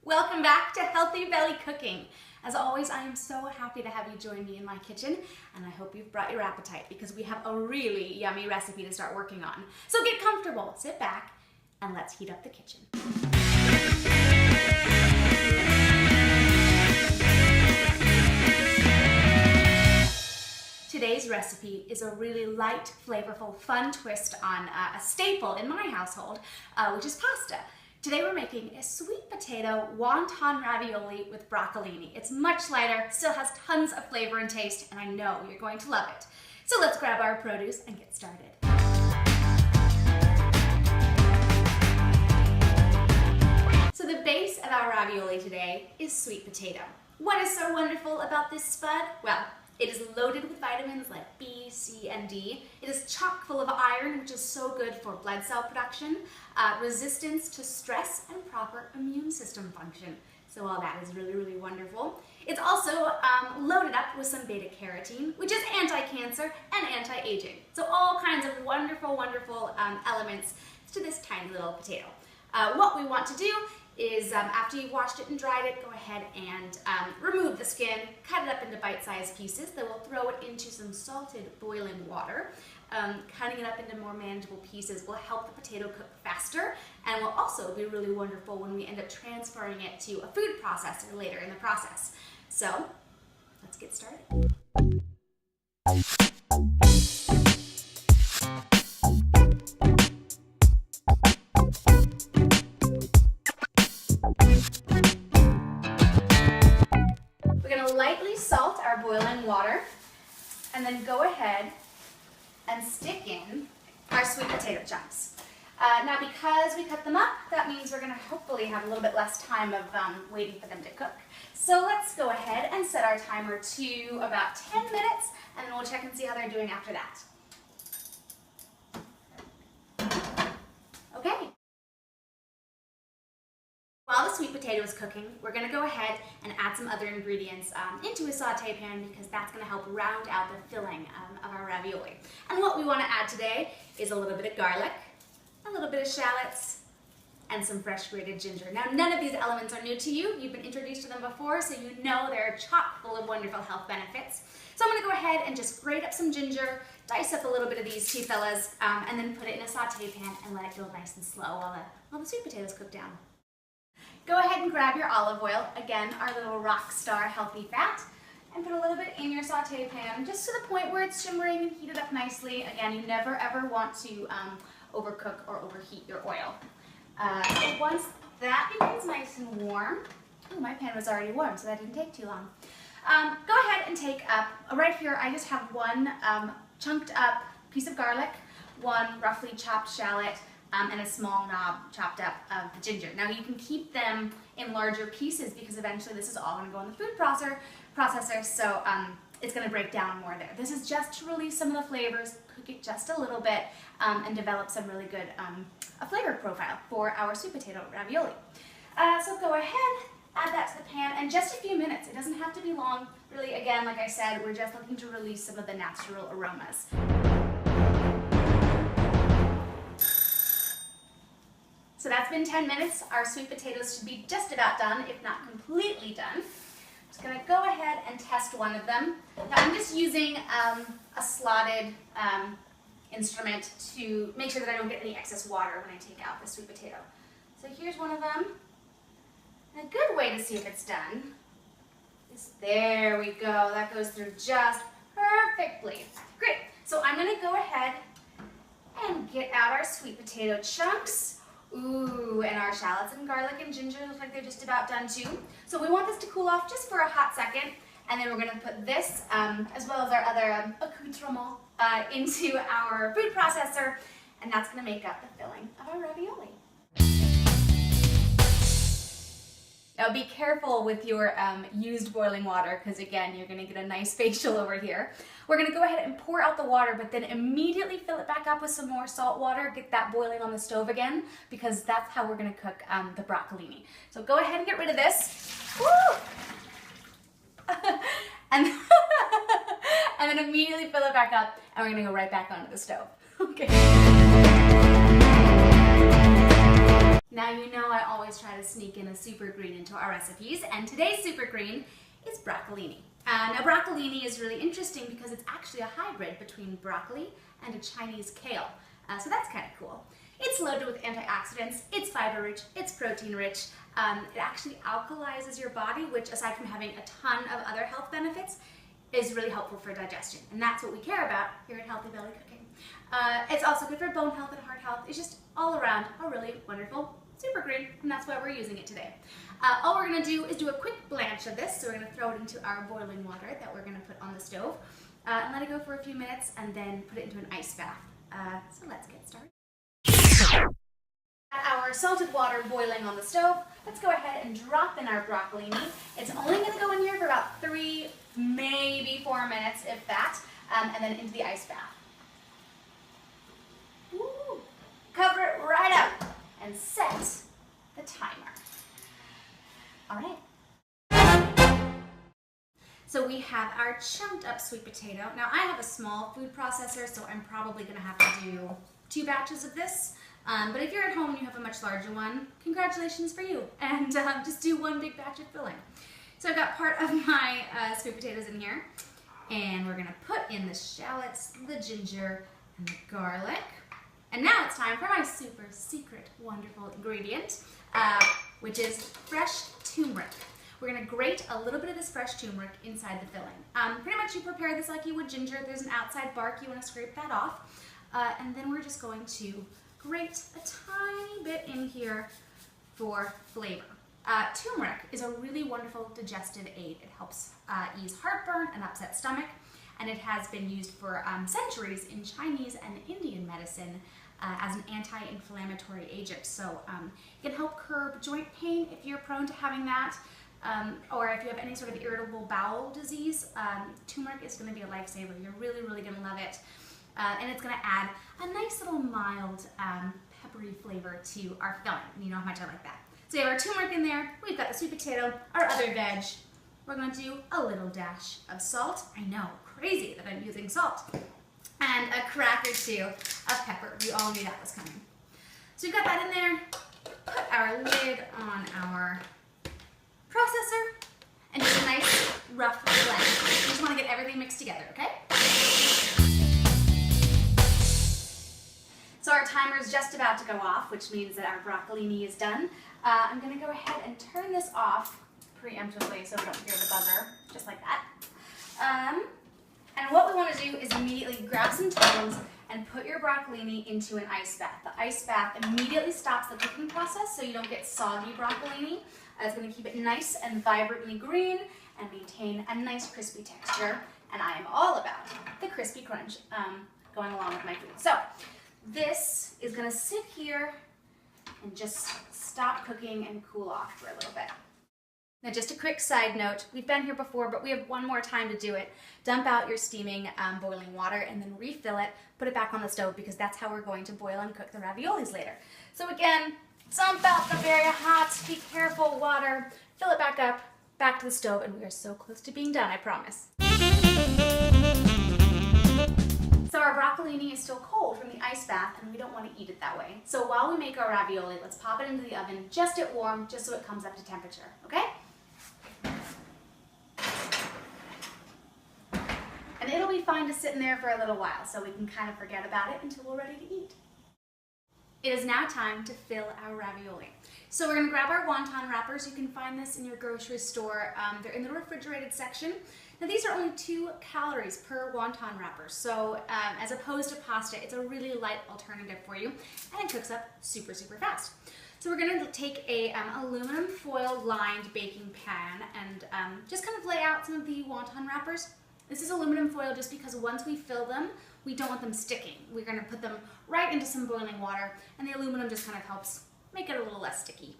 Welcome back to Healthy Belly Cooking. As always, I am so happy to have you join me in my kitchen, and I hope you've brought your appetite because we have a really yummy recipe to start working on. So get comfortable, sit back, and let's heat up the kitchen. Today's recipe is a really light, flavorful, fun twist on a staple in my household, which is pasta. Today we're making a sweet potato wonton ravioli with broccolini. It's much lighter, still has tons of flavor and taste, and I know you're going to love it. So let's grab our produce and get started. So the base of our ravioli today is sweet potato. What is so wonderful about this spud? Well, it is loaded with vitamins like B, C, and D. It is chock full of iron, which is so good for blood cell production, resistance to stress, and proper immune system function. So all that is really, really wonderful. It's also loaded up with some beta carotene, which is anti-cancer and anti-aging. So all kinds of wonderful, wonderful elements to this tiny little potato. What we want to do is after you've washed it and dried it, go ahead and remove the skin, cut it up into bite-sized pieces. Then we'll throw it into some salted boiling water. Cutting it up into more manageable pieces will help the potato cook faster, and will also be really wonderful when we end up transferring it to a food processor later in the process. So let's get started. Lightly salt our boiling water, and then go ahead and stick in our sweet potato chunks. Now because we cut them up, that means we're going to hopefully have a little bit less time of waiting for them to cook. So let's go ahead and set our timer to about 10 minutes, and then we'll check and see how they're doing after that. Okay. While the sweet potato is cooking, we're going to go ahead and add some other ingredients into a saute pan, because that's going to help round out the filling of our ravioli. And what we want to add today is a little bit of garlic, a little bit of shallots, and some fresh grated ginger. Now, none of these elements are new to you. You've been introduced to them before, so you know they're chock full of wonderful health benefits. So I'm going to go ahead and just grate up some ginger, dice up a little bit of these two fellas, and then put it in a saute pan and let it go nice and slow while the sweet potatoes cook down. Go ahead and grab your olive oil, again, our little ROCKSTAR healthy fat, and put a little bit in your saute pan, just to the point where it's shimmering and heated up nicely. Again, you never ever want to overcook or overheat your oil. So once that becomes nice and warm, my pan was already warm, so that didn't take too long. Go ahead and take up, right here I just have one chunked up piece of garlic, one roughly chopped shallot, and a small knob chopped up of the ginger. Now you can keep them in larger pieces because eventually this is all going to go in the food processor, so it's going to break down more there. This is just to release some of the flavors, cook it just a little bit, and develop some really good a flavor profile for our sweet potato ravioli. So go ahead, add that to the pan, and just a few minutes. It doesn't have to be long. Really, again, like I said, we're just looking to release some of the natural aromas. So that's been 10 minutes. Our sweet potatoes should be just about done, if not completely done. I'm just going to go ahead and test one of them. Now I'm just using a slotted instrument to make sure that I don't get any excess water when I take out the sweet potato. So here's one of them. And a good way to see if it's done is, there we go. That goes through just perfectly. Great. So I'm going to go ahead and get out our sweet potato chunks. Ooh, and our shallots and garlic and ginger look like they're just about done too. So we want this to cool off just for a hot second, and then we're going to put this, as well as our other accoutrement, into our food processor, and that's going to make up the filling of our ravioli. Now be careful with your used boiling water, because again, you're going to get a nice facial over here. We're going to go ahead and pour out the water, but then immediately fill it back up with some more salt water, get that boiling on the stove again, because that's how we're going to cook the broccolini. So go ahead and get rid of this. Woo! and then immediately fill it back up, and we're going to go right back onto the stove. Okay. Now you know I always try to sneak in a super green into our recipes, and today's super green is broccolini. Now broccolini is really interesting because it's actually a hybrid between broccoli and a Chinese kale, so that's kind of cool. It's loaded with antioxidants, it's fiber rich, it's protein rich, it actually alkalizes your body, which aside from having a ton of other health benefits, is really helpful for digestion, and that's what we care about here at Healthy Belly Cooking. It's also good for bone health and heart health. It's just all around a really wonderful super green, and that's why we're using it today. All we're going to do is do a quick blanch of this, so we're going to throw it into our boiling water that we're going to put on the stove, and let it go for a few minutes, and then put it into an ice bath. So let's get started. Our salted water boiling on the stove, let's go ahead and drop in our broccolini. It's only going to go in here for about 3, maybe 4 minutes, if that, and then into the ice bath. Woo. Cover it right up and set the timer. All right. So we have our chunked up sweet potato. Now I have a small food processor, so I'm probably going to have to do 2 batches of this. But if you're at home and you have a much larger one, congratulations for you. And just do 1 big batch of filling. So I've got part of my sweet potatoes in here. And we're going to put in the shallots, the ginger, and the garlic. And now it's time for my super secret wonderful ingredient, which is fresh turmeric. We're going to grate a little bit of this fresh turmeric inside the filling. Pretty much you prepare this like you would ginger. There's an outside bark, you want to scrape that off. And then we're just going to grate a tiny bit in here for flavor. Turmeric is a really wonderful digestive aid. It helps ease heartburn and upset stomach, and it has been used for centuries in Chinese and Indian medicine as an anti-inflammatory agent. So it can help curb joint pain if you're prone to having that, or if you have any sort of irritable bowel disease. Turmeric is going to be a lifesaver. You're really, really going to love it. And it's going to add a nice little mild peppery flavor to our filling. You know how much I like that. So we have our turmeric in there. We've got the sweet potato, our other veg. We're going to do a little dash of salt. I know, crazy that I'm using salt. And a crack or 2 of pepper. We all knew that was coming. So we've got that in there. Put our lid on our processor and do a nice rough blend. You just want to get everything mixed together, okay? So our timer is just about to go off, which means that our broccolini is done. I'm going to go ahead and turn this off preemptively so we don't hear the buzzer, just like that. And what we want to do is immediately grab some tongs and put your broccolini into an ice bath. The ice bath immediately stops the cooking process so you don't get soggy broccolini. It's going to keep it nice and vibrantly green and maintain a nice crispy texture. And I am all about the crispy crunch going along with my food. So this is going to sit here and just stop cooking and cool off for a little bit. Now just a quick side note, we've been here before, but we have one more time to do it. Dump out your steaming boiling water and then refill it, put it back on the stove because that's how we're going to boil and cook the raviolis later. So again, dump out the very hot, be careful water, fill it back up, back to the stove, and we are so close to being done, I promise. So our broccolini is still cold from the ice bath and we don't want to eat it that way. So while we make our ravioli, let's pop it into the oven just at warm, just so it comes up to temperature, okay? And it'll be fine to sit in there for a little while so we can kind of forget about it until we're ready to eat. It is now time to fill our ravioli. So we're going to grab our wonton wrappers. You can find this in your grocery store. They're in the refrigerated section. Now these are only 2 calories per wonton wrapper, so as opposed to pasta, it's a really light alternative for you, and it cooks up super, super fast. So we're going to take a aluminum foil lined baking pan and just kind of lay out some of the wonton wrappers. This is aluminum foil just because once we fill them, we don't want them sticking. We're going to put them right into some boiling water, and the aluminum just kind of helps make it a little less sticky.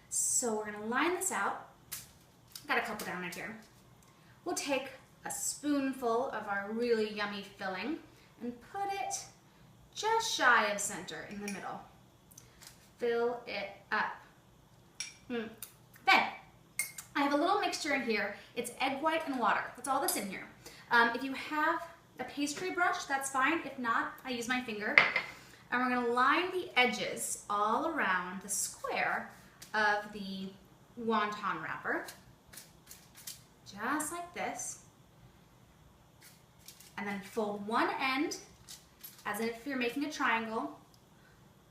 So we're going to line this out. Got a couple down right here. We'll take a spoonful of our really yummy filling and put it just shy of center in the middle. Fill it up. Then, I have a little mixture in here. It's egg white and water. That's all that's in here. If you have a pastry brush, that's fine. If not, I use my finger. And we're gonna line the edges all around the square of the wonton wrapper, just like this. And then fold one end, as if you're making a triangle,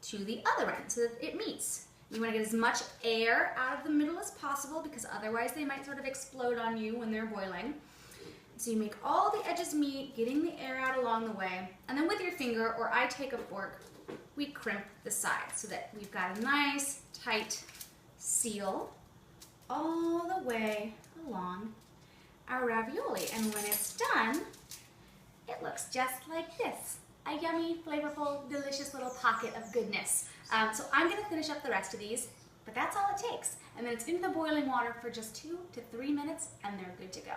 to the other end so that it meets. You want to get as much air out of the middle as possible because otherwise they might sort of explode on you when they're boiling. So you make all the edges meet, getting the air out along the way, and then with your finger, or I take a fork, we crimp the sides so that we've got a nice tight seal all the way along our ravioli. And when it's done, it looks just like this. A yummy, flavorful, delicious little pocket of goodness. So I'm gonna finish up the rest of these, but that's all it takes. And then it's in the boiling water for just 2 to 3 minutes and they're good to go.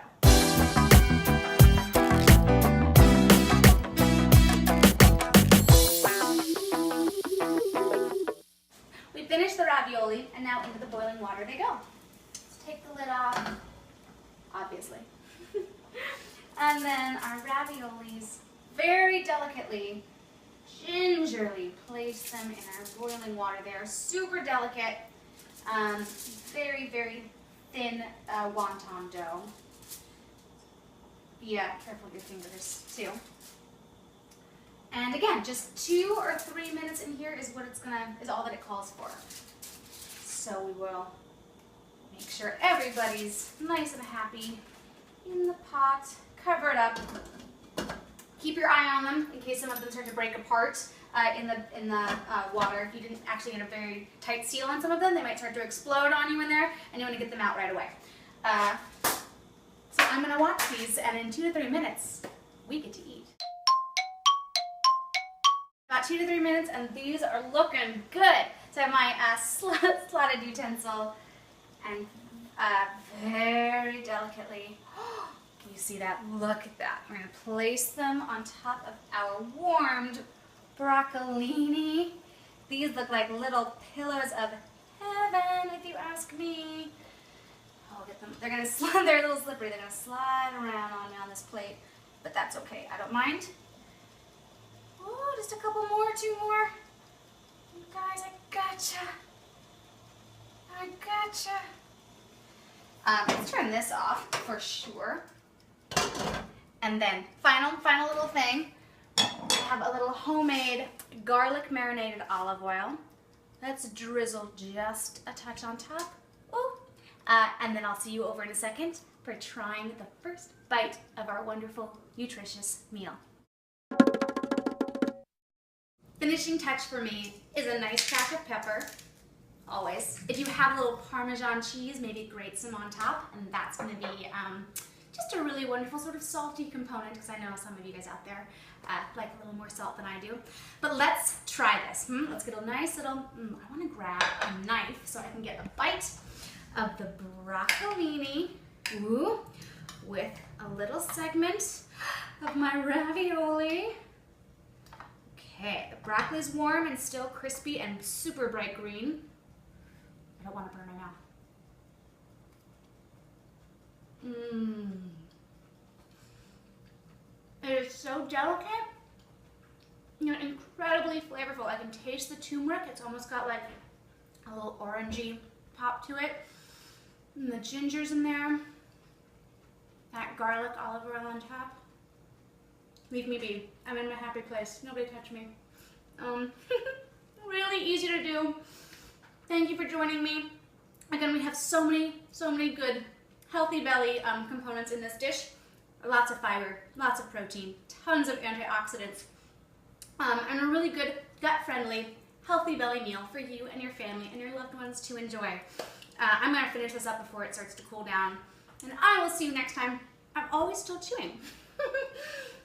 We finished the ravioli and now into the boiling water they go. Let's take the lid off, obviously. And then our raviolis, very delicately, gingerly place them in our boiling water. They are super delicate, very, very thin wonton dough. Yeah, careful with your fingers too. And again, just 2 or 3 minutes in here is what is all that it calls for. So we will make sure everybody's nice and happy in the pot. Cover it up. Keep your eye on them in case some of them start to break apart in the water. If you didn't actually get a very tight seal on some of them, they might start to explode on you in there, and you want to get them out right away. So I'm going to watch these, and in 2 to 3 minutes, we get to eat. About 2 to 3 minutes, and these are looking good. So I have my slotted utensil, and very delicately. You see that? Look at that. We're going to place them on top of our warmed broccolini. These look like little pillows of heaven, if you ask me. Oh, get them. They're going to slide. They're a little slippery. They're going to slide around on me on this plate, but that's okay. I don't mind. Oh, just a couple more, 2 more. You guys, I gotcha. I gotcha. Let's turn this off for sure. And then, final little thing, I have a little homemade garlic marinated olive oil. Let's drizzle just a touch on top. Ooh. And then I'll see you over in a second for trying the first bite of our wonderful, nutritious meal. Finishing touch for me is a nice crack of pepper, always. If you have a little Parmesan cheese, maybe grate some on top, and that's going to be just a really wonderful sort of salty component, because I know some of you guys out there like a little more salt than I do. But let's try this. Let's get a nice little, I want to grab a knife so I can get a bite of the broccolini, with a little segment of my ravioli. Okay, the broccoli's warm and still crispy and super bright green. I don't want to burn my mouth. It is so delicate, incredibly flavorful. I can taste the turmeric. It's almost got like a little orangey pop to it. And the ginger's in there. That garlic olive oil on top. Leave me be. I'm in my happy place. Nobody touch me. Really easy to do. Thank you for joining me. Again, we have so many good Healthy Belly components in this dish. Lots of fiber, lots of protein, tons of antioxidants, and a really good gut-friendly, healthy belly meal for you and your family and your loved ones to enjoy. I'm going to finish this up before it starts to cool down, and I will see you next time. I'm always still chewing.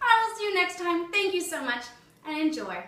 I will see you next time. Thank you so much, and enjoy.